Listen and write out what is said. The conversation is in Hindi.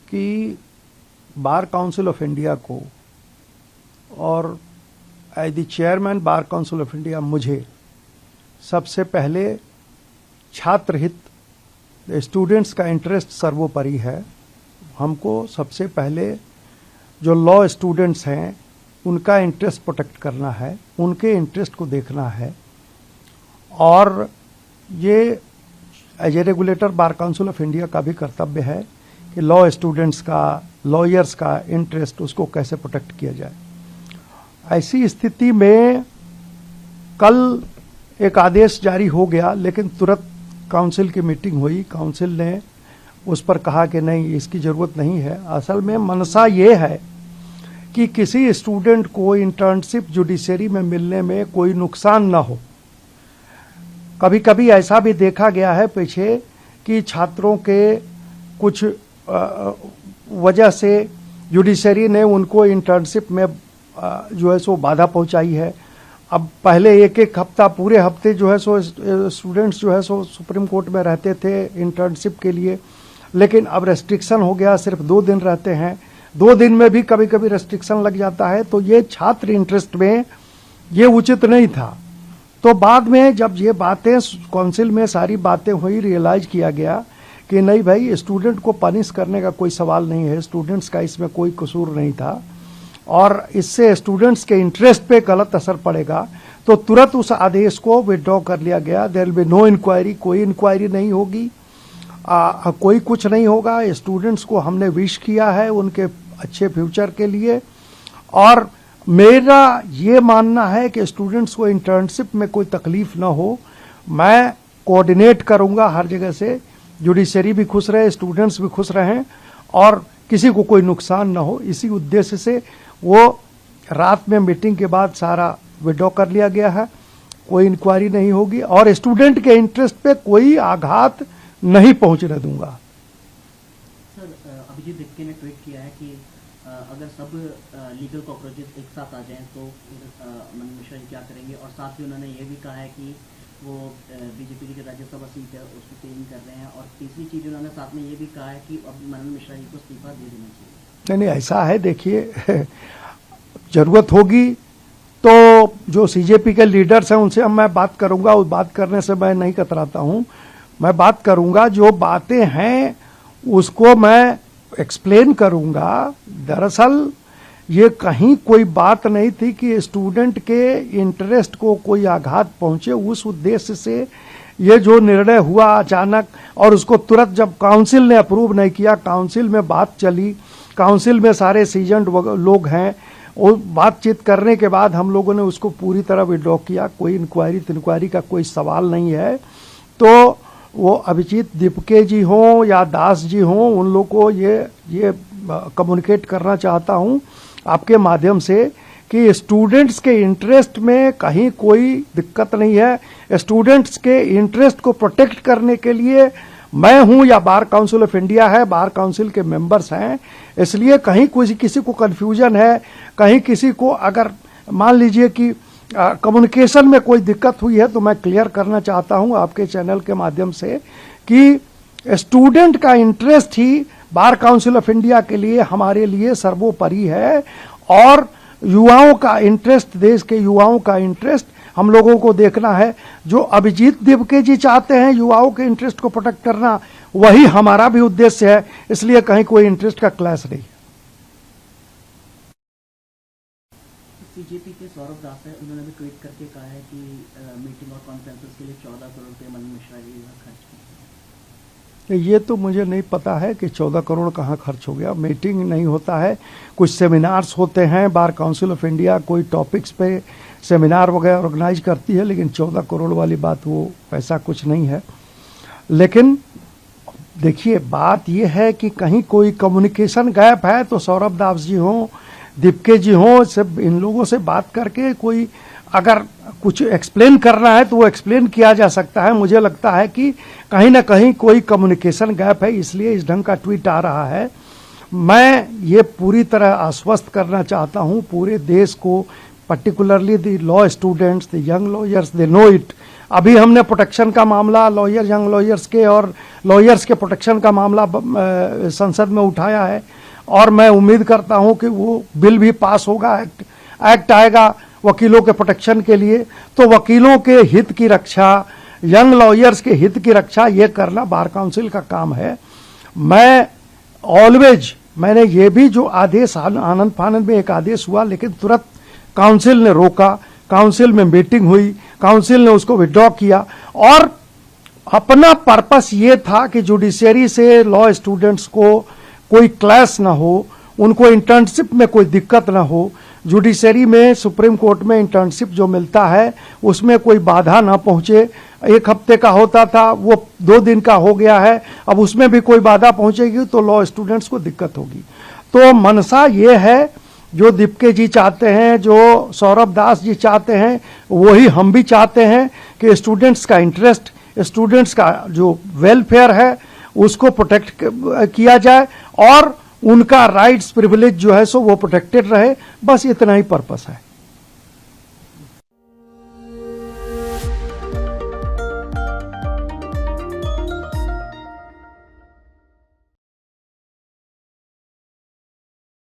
कि बार काउंसिल ऑफ इंडिया को और as the chairman Bar Council of India मुझे सबसे पहले छात्र हित, स्टूडेंट्स का इंटरेस्ट सर्वोपरि है। हमको सबसे पहले जो लॉ स्टूडेंट्स हैं उनका इंटरेस्ट प्रोटेक्ट करना है, उनके इंटरेस्ट को देखना है। और ये as a regulator Bar Council of India का भी कर्तव्य है कि लॉ स्टूडेंट्स का, लॉयर्स का इंटरेस्ट उसको कैसे प्रोटेक्ट किया जाए। ऐसी स्थिति में कल एक आदेश जारी हो गया, लेकिन तुरंत काउंसिल की मीटिंग हुई। काउंसिल ने उस पर कहा कि नहीं, इसकी जरूरत नहीं है। असल में मनसा ये है कि किसी स्टूडेंट को इंटर्नशिप जुडिशरी में मिलने में कोई नुकसान ना हो। कभी कभी ऐसा भी देखा गया है पीछे कि छात्रों के कुछ वजह से जुडिशरी ने उनको इंटर्नशिप में जो है सो बाधा पहुंचाई है। अब पहले एक एक हफ्ता, पूरे हफ्ते जो है सो स्टूडेंट्स जो है सो सुप्रीम कोर्ट में रहते थे इंटर्नशिप के लिए, लेकिन अब रेस्ट्रिक्शन हो गया, सिर्फ 2 दिन रहते हैं। 2 दिन में भी कभी कभी रेस्ट्रिक्शन लग जाता है, तो ये छात्र इंटरेस्ट में ये उचित नहीं था। तो बाद में जब ये बातें काउंसिल में सारी बातें हुई, रियलाइज किया गया कि नहीं भाई, स्टूडेंट को पनिश करने का कोई सवाल नहीं है, स्टूडेंट्स का इसमें कोई कसूर नहीं था और इससे स्टूडेंट्स के इंटरेस्ट पे गलत असर पड़ेगा, तो तुरंत उस आदेश को विड्रॉ कर लिया गया। There will be no inquiry, कोई इंक्वायरी नहीं होगी, कोई कुछ नहीं होगा। स्टूडेंट्स को हमने विश किया है उनके अच्छे फ्यूचर के लिए। और मेरा ये मानना है कि स्टूडेंट्स को इंटर्नशिप में कोई तकलीफ ना हो। मैं कोऑर्डिनेट करूंगा हर जगह से, जुडिशरी भी खुश रहे, स्टूडेंट्स भी खुश रहें और किसी को कोई नुकसान ना हो। इसी उद्देश्य से वो रात में मीटिंग के बाद सारा विड्रॉ कर लिया गया है। कोई इंक्वायरी नहीं होगी और स्टूडेंट के इंटरेस्ट पे कोई आघात नहीं पहुंचने दूंगा। सर, अभिजीत दिप्के ने ट्वीट किया है कि अगर सब लीगल कॉकरोचेस एक साथ आ जाएं तो मनन मिश्रा जी क्या करेंगे। और साथ ही उन्होंने ये भी कहा है कि वो बीजेपी की राज्यसभा सीट है उसको चेंज कर रहे हैं। और तीसरी चीज उन्होंने साथ में ये भी कहा है कि अब मनन मिश्रा जी को इस्तीफा दे देना चाहिए। नहीं, ऐसा है, देखिए जरूरत होगी तो जो सीजेपी के लीडर्स हैं उनसे मैं बात करूंगा। उस बात करने से मैं नहीं कतराता हूं, मैं बात करूंगा। जो बातें हैं उसको मैं एक्सप्लेन करूंगा। दरअसल ये कहीं कोई बात नहीं थी कि स्टूडेंट के इंटरेस्ट को कोई आघात पहुंचे। उस उद्देश्य से ये जो निर्णय हुआ अचानक, और उसको तुरंत जब काउंसिल ने अप्रूव नहीं किया, काउंसिल में बात चली, काउंसिल में सारे सीजन्ड लोग हैं, और बातचीत करने के बाद हम लोगों ने उसको पूरी तरह विड्रॉ किया। कोई इंक्वायरी का कोई सवाल नहीं है। तो वो अभिजीत दिप्के जी हों या दास जी हों, उन लोग को ये कम्युनिकेट करना चाहता हूं आपके माध्यम से कि स्टूडेंट्स के इंटरेस्ट में कहीं कोई दिक्कत नहीं है। स्टूडेंट्स के इंटरेस्ट को प्रोटेक्ट करने के लिए मैं हूं या बार काउंसिल ऑफ इंडिया है, बार काउंसिल के मेंबर्स हैं। इसलिए कहीं किसी को कंफ्यूजन है, कहीं किसी को अगर मान लीजिए कि कम्युनिकेशन में कोई दिक्कत हुई है, तो मैं क्लियर करना चाहता हूं आपके चैनल के माध्यम से कि स्टूडेंट का interest he bar Council of India के लिए, हमारे लिए सर्वोपरि है। और युवाओं का इंटरेस्ट, देश के युवाओं का इंटरेस्ट हम लोगों को देखना है। जो अभिजीत दिप्के जी चाहते हैं युवाओं के इंटरेस्ट को प्रोटेक्ट करना, वही हमारा भी उद्देश्य है। इसलिए कहीं कोई इंटरेस्ट का क्लैश नहीं। सीजेपी के सौरभ दास है, उन्होंने भी ट्वीट करके कहा है कि मीटिंग और कॉन्फ्रेंसेस के लिए 14 करोड़ रुपए मनन मिश्रा जी खर्च किए। ये तो मुझे नहीं पता है कि 14 करोड़ कहाँ खर्च हो गया। मीटिंग नहीं होता है, कुछ सेमिनार्स होते हैं। बार काउंसिल ऑफ इंडिया कोई टॉपिक्स पे सेमिनार वगैरह ऑर्गेनाइज करती है, लेकिन 14 करोड़ वाली बात, वो पैसा कुछ नहीं है। लेकिन देखिए, बात यह है कि कहीं कोई कम्युनिकेशन गैप है तो सौरभ दास जी हों, दिप्के जी हों, सब इन लोगों से बात करके कोई अगर कुछ एक्सप्लेन करना है तो वो एक्सप्लेन किया जा सकता है। मुझे लगता है कि कहीं ना कहीं कोई कम्युनिकेशन गैप है, इसलिए इस ढंग का ट्वीट आ रहा है। मैं ये पूरी तरह आश्वस्त करना चाहता हूं पूरे देश को, particularly the law students, the young lawyers, they know it. अभी हमने प्रोटेक्शन का मामला लॉयर, यंग लॉयर्स के और लॉयर्स के प्रोटेक्शन का मामला संसद में उठाया है और मैं उम्मीद करता हूं कि वो बिल भी पास होगा, एक्ट आएगा वकीलों के प्रोटेक्शन के लिए। तो वकीलों के हित की रक्षा, यंग लॉयर्स के हित की रक्षा ये करना बार काउंसिल का काम है। मैं ऑलवेज, मैंने ये भी जो आदेश आनंद फानंद में एक आदेश हुआ लेकिन तुरंत काउंसिल ने रोका, काउंसिल में मीटिंग हुई, काउंसिल ने उसको विड्रॉ किया और अपना पर्पस ये था कि जुडिशरी से लॉ स्टूडेंट्स को कोई क्लैश ना हो, उनको इंटर्नशिप में कोई दिक्कत ना हो। जुडिशरी में, सुप्रीम कोर्ट में इंटर्नशिप जो मिलता है उसमें कोई बाधा ना पहुंचे। 1 हफ्ते का होता था वो 2 दिन का हो गया है, अब उसमें भी कोई बाधा पहुंचेगी तो लॉ स्टूडेंट्स को दिक्कत होगी। तो मनसा ये है जो दीपके जी चाहते हैं, जो सौरभ दास जी चाहते हैं, वही हम भी चाहते हैं कि स्टूडेंट्स का इंटरेस्ट, स्टूडेंट्स का जो वेलफेयर है उसको प्रोटेक्ट किया जाए और उनका राइट्स प्रिविलेज जो है सो वो प्रोटेक्टेड रहे। बस इतना ही पर्पस है।